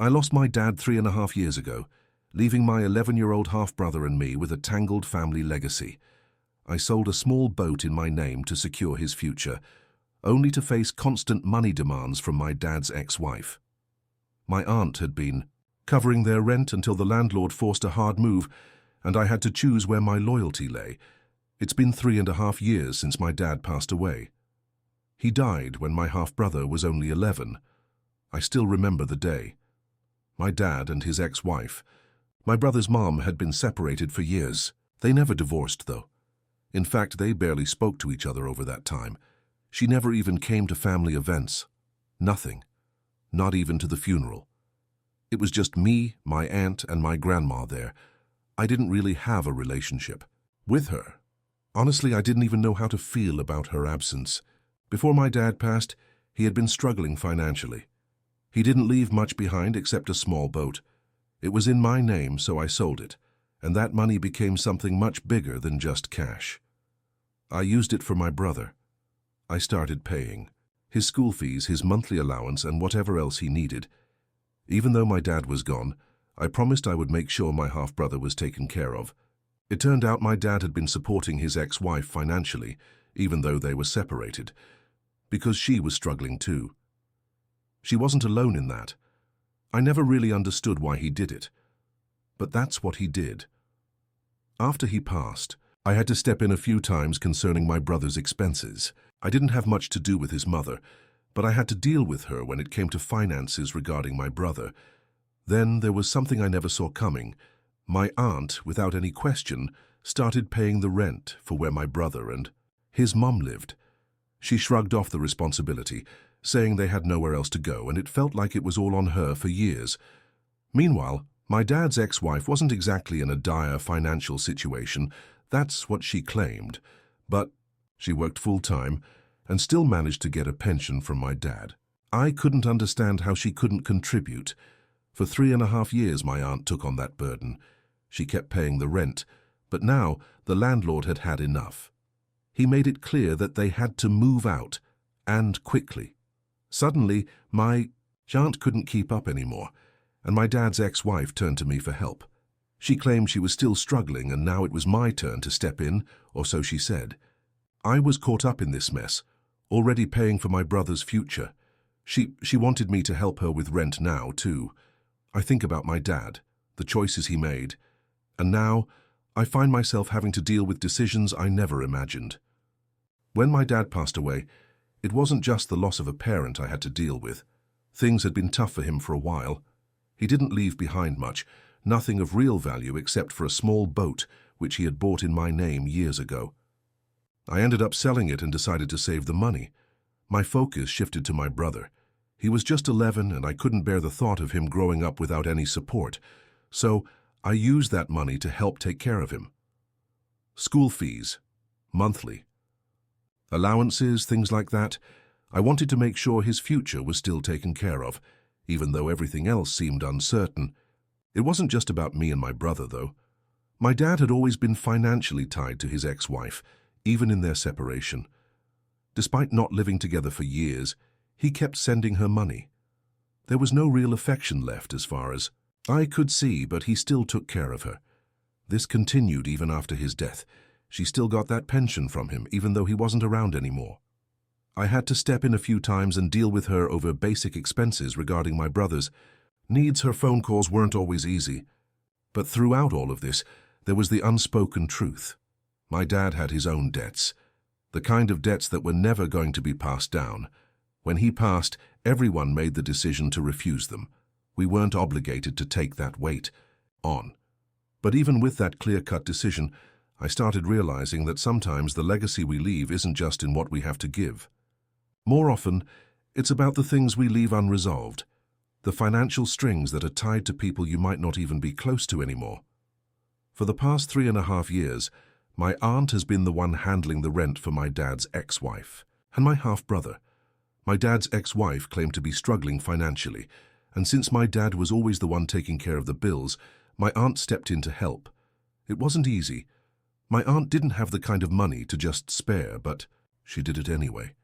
I lost my dad 3.5 years ago, leaving my 11-year-old half-brother and me with a tangled family legacy. I sold a small boat in my name to secure his future, only to face constant money demands from my dad's ex-wife. My aunt had been covering their rent until the landlord forced a hard move, and I had to choose where my loyalty lay. It's been 3.5 years since my dad passed away. He died when my half-brother was only 11. I still remember the day. My dad and his ex-wife. My brother's mom had been separated for years. They never divorced, though. In fact, they barely spoke to each other over that time. She never even came to family events. Nothing. Not even to the funeral. It was just me, my aunt, and my grandma there. I didn't really have a relationship with her. Honestly, I didn't even know how to feel about her absence. Before my dad passed, he had been struggling financially. He didn't leave much behind except a small boat. It was in my name, so I sold it, and that money became something much bigger than just cash. I used it for my brother. I started paying his school fees, his monthly allowance, and whatever else he needed. Even though my dad was gone, I promised I would make sure my half-brother was taken care of. It turned out my dad had been supporting his ex-wife financially, even though they were separated, because she was struggling too. She wasn't alone in that. I never really understood why he did it. But that's what he did. After he passed, I had to step in a few times concerning my brother's expenses. I didn't have much to do with his mother, but I had to deal with her when it came to finances regarding my brother. Then there was something I never saw coming. My aunt, without any question, started paying the rent for where my brother and his mom lived. She shrugged off the responsibility, saying they had nowhere else to go, and it felt like it was all on her for years. Meanwhile, my dad's ex-wife wasn't exactly in a dire financial situation. That's what she claimed. But she worked full-time and still managed to get a pension from my dad. I couldn't understand how she couldn't contribute. For 3.5 years my aunt took on that burden. She kept paying the rent, but now the landlord had had enough. He made it clear that they had to move out, and quickly. Suddenly, my aunt couldn't keep up anymore, and my dad's ex-wife turned to me for help. She claimed she was still struggling, and now it was my turn to step in, or so she said. I was caught up in this mess, already paying for my brother's future. She wanted me to help her with rent now, too. I think about my dad, the choices he made, and now I find myself having to deal with decisions I never imagined. When my dad passed away, it wasn't just the loss of a parent I had to deal with. Things had been tough for him for a while. He didn't leave behind much, nothing of real value except for a small boat which he had bought in my name years ago. I ended up selling it and decided to save the money. My focus shifted to my brother. He was just 11 and I couldn't bear the thought of him growing up without any support, so I used that money to help take care of him. School fees, monthly. Allowances, things like that. I wanted to make sure his future was still taken care of, even though everything else seemed uncertain. It wasn't just about me and my brother, though. My dad had always been financially tied to his ex-wife, even in their separation. Despite not living together for years, he kept sending her money. There was no real affection left as far as I could see, but he still took care of her. This continued even after his death. She still got that pension from him, even though he wasn't around anymore. I had to step in a few times and deal with her over basic expenses regarding my brother's needs. Her phone calls weren't always easy. But throughout all of this, there was the unspoken truth. My dad had his own debts, the kind of debts that were never going to be passed down. When he passed, everyone made the decision to refuse them. We weren't obligated to take that weight on. But even with that clear-cut decision, I started realizing that sometimes the legacy we leave isn't just in what we have to give. More often, it's about the things we leave unresolved, the financial strings that are tied to people you might not even be close to anymore. For the past 3.5 years, my aunt has been the one handling the rent for my dad's ex-wife and my half-brother. My dad's ex-wife claimed to be struggling financially, and since my dad was always the one taking care of the bills, my aunt stepped in to help. It wasn't easy. My aunt didn't have the kind of money to just spare, but she did it anyway.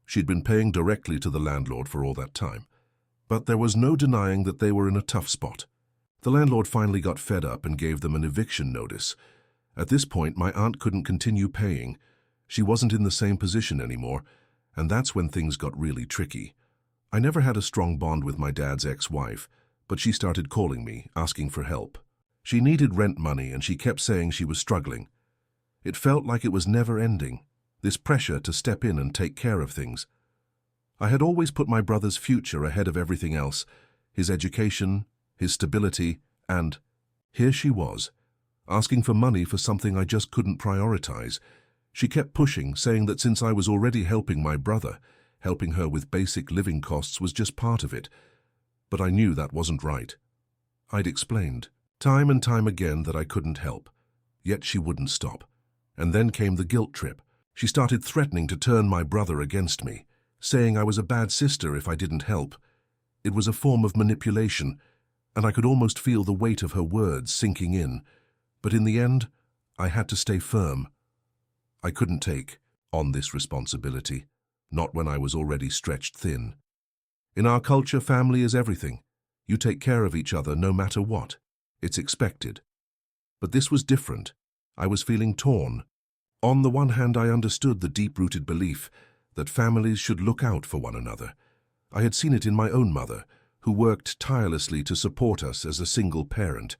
She'd been paying directly to the landlord for all that time. But there was no denying that they were in a tough spot. The landlord finally got fed up and gave them an eviction notice. At this point, my aunt couldn't continue paying. She wasn't in the same position anymore, and that's when things got really tricky. I never had a strong bond with my dad's ex-wife, but she started calling me, asking for help. She needed rent money and she kept saying she was struggling. It felt like it was never ending, this pressure to step in and take care of things. I had always put my brother's future ahead of everything else, his education, his stability, and here she was, asking for money for something I just couldn't prioritize. She kept pushing, saying that since I was already helping my brother, helping her with basic living costs was just part of it. But I knew that wasn't right. I'd explained, time and time again, that I couldn't help. Yet she wouldn't stop. And then came the guilt trip. She started threatening to turn my brother against me, saying I was a bad sister if I didn't help. It was a form of manipulation, and I could almost feel the weight of her words sinking in. But in the end, I had to stay firm. I couldn't take on this responsibility, not when I was already stretched thin. In our culture, family is everything. You take care of each other no matter what. It's expected. But this was different. I was feeling torn. On the one hand, I understood the deep-rooted belief that families should look out for one another. I had seen it in my own mother, who worked tirelessly to support us as a single parent.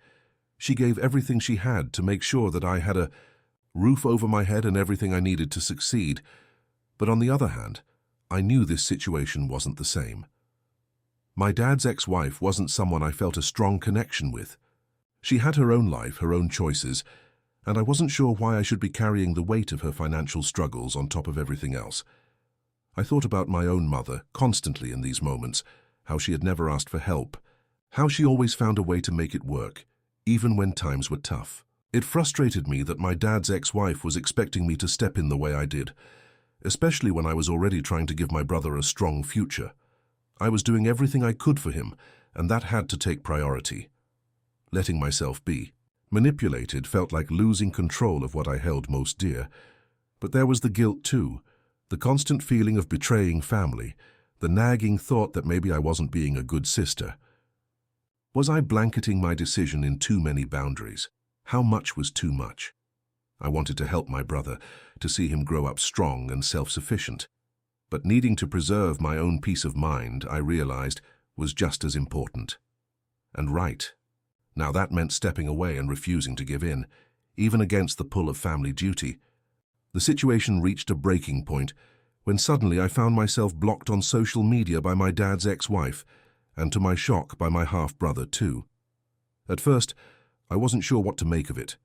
She gave everything she had to make sure that I had a roof over my head and everything I needed to succeed. But on the other hand, I knew this situation wasn't the same. My dad's ex-wife wasn't someone I felt a strong connection with. She had her own life, her own choices, and I wasn't sure why I should be carrying the weight of her financial struggles on top of everything else. I thought about my own mother constantly in these moments, how she had never asked for help, how she always found a way to make it work, even when times were tough. It frustrated me that my dad's ex-wife was expecting me to step in the way I did, especially when I was already trying to give my brother a strong future. I was doing everything I could for him, and that had to take priority. Letting myself be manipulated felt like losing control of what I held most dear. But there was the guilt too, the constant feeling of betraying family, the nagging thought that maybe I wasn't being a good sister. Was I blanketing my decision in too many boundaries? How much was too much? I wanted to help my brother, to see him grow up strong and self-sufficient. But needing to preserve my own peace of mind, I realized, was just as important. And right. Now that meant stepping away and refusing to give in, even against the pull of family duty. The situation reached a breaking point when suddenly I found myself blocked on social media by my dad's ex-wife, and to my shock, by my half-brother too. At first, I wasn't sure what to make of it.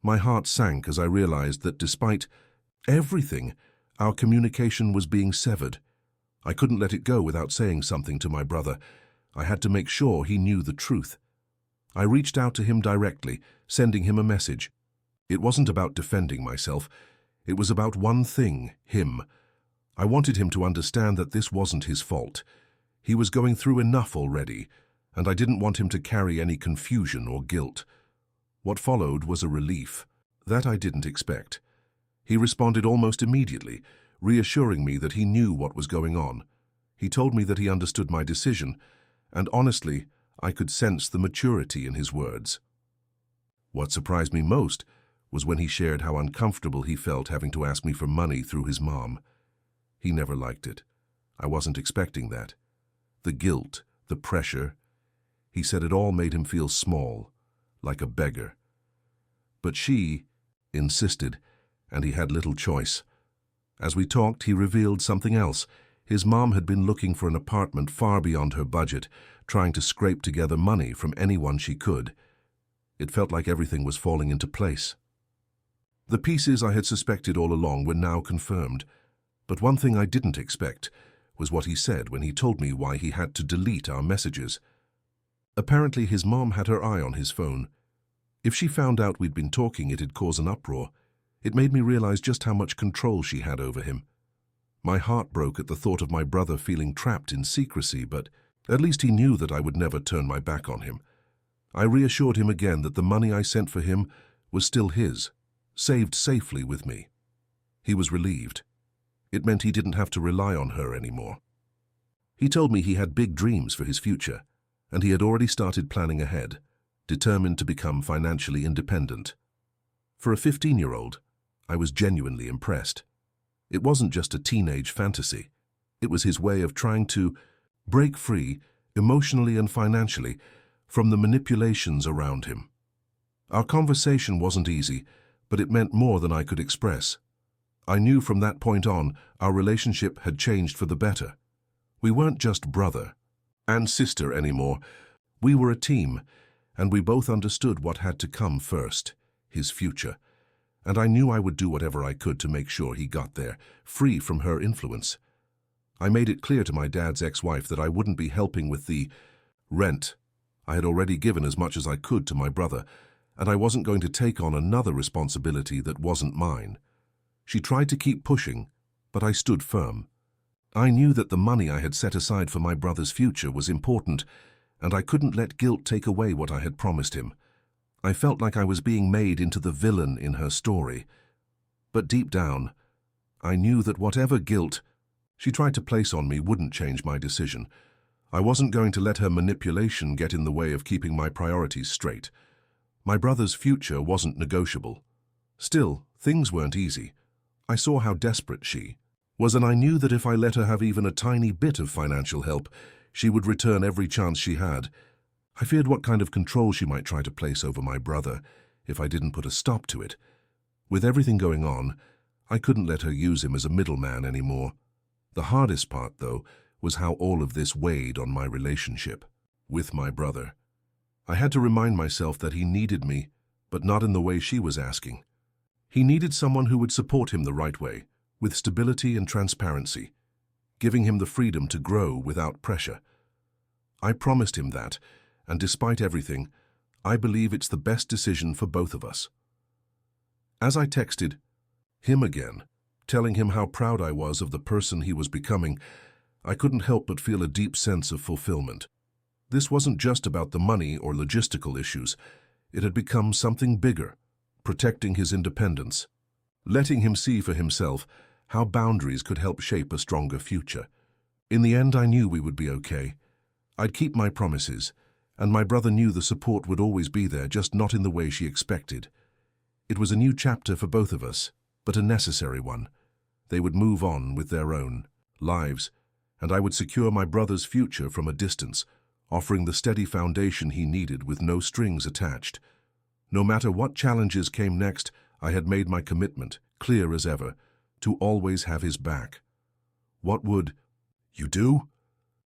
My heart sank as I realized that despite everything, our communication was being severed. I couldn't let it go without saying something to my brother. I had to make sure he knew the truth. I reached out to him directly, sending him a message. It wasn't about defending myself. It was about one thing, him. I wanted him to understand that this wasn't his fault. He was going through enough already, and I didn't want him to carry any confusion or guilt. What followed was a relief. That I didn't expect. He responded almost immediately, reassuring me that he knew what was going on. He told me that he understood my decision, and honestly, I could sense the maturity in his words. What surprised me most was when he shared how uncomfortable he felt having to ask me for money through his mom. He never liked it. I wasn't expecting that. The guilt, the pressure. He said it all made him feel small, like a beggar. But she insisted, and he had little choice. As we talked, he revealed something else. His mom had been looking for an apartment far beyond her budget, trying to scrape together money from anyone she could. It felt like everything was falling into place. The pieces I had suspected all along were now confirmed. But one thing I didn't expect was what he said when he told me why he had to delete our messages. Apparently his mom had her eye on his phone. If she found out we'd been talking, it'd cause an uproar. It made me realize just how much control she had over him. My heart broke at the thought of my brother feeling trapped in secrecy, but at least he knew that I would never turn my back on him. I reassured him again that the money I sent for him was still his, saved safely with me. He was relieved. It meant he didn't have to rely on her anymore. He told me he had big dreams for his future, and he had already started planning ahead, determined to become financially independent. For a 15-year-old, I was genuinely impressed. It wasn't just a teenage fantasy. It was his way of trying to break free, emotionally and financially, from the manipulations around him. Our conversation wasn't easy, but it meant more than I could express. I knew from that point on our relationship had changed for the better. We weren't just brother and sister anymore. We were a team, and we both understood what had to come first, his future. And I knew I would do whatever I could to make sure he got there, free from her influence. I made it clear to my dad's ex-wife that I wouldn't be helping with the rent. I had already given as much as I could to my brother, and I wasn't going to take on another responsibility that wasn't mine. She tried to keep pushing, but I stood firm. I knew that the money I had set aside for my brother's future was important, and I couldn't let guilt take away what I had promised him. I felt like I was being made into the villain in her story. But deep down, I knew that whatever guilt she tried to place on me wouldn't change my decision. I wasn't going to let her manipulation get in the way of keeping my priorities straight. My brother's future wasn't negotiable. Still, things weren't easy. I saw how desperate she was, and I knew that if I let her have even a tiny bit of financial help, she would return every chance she had. I feared what kind of control she might try to place over my brother if I didn't put a stop to it. With everything going on, I couldn't let her use him as a middleman anymore. The hardest part, though, was how all of this weighed on my relationship with my brother. I had to remind myself that he needed me, but not in the way she was asking. He needed someone who would support him the right way, with stability and transparency, giving him the freedom to grow without pressure. I promised him that, and despite everything, I believe it's the best decision for both of us. As I texted him again, telling him how proud I was of the person he was becoming, I couldn't help but feel a deep sense of fulfillment. This wasn't just about the money or logistical issues. It had become something bigger, protecting his independence, letting him see for himself how boundaries could help shape a stronger future. In the end, I knew we would be okay. I'd keep my promises, and my brother knew the support would always be there, just not in the way she expected. It was a new chapter for both of us, but a necessary one. They would move on with their own lives, and I would secure my brother's future from a distance, offering the steady foundation he needed with no strings attached. No matter what challenges came next, I had made my commitment, clear as ever, to always have his back. What would you do?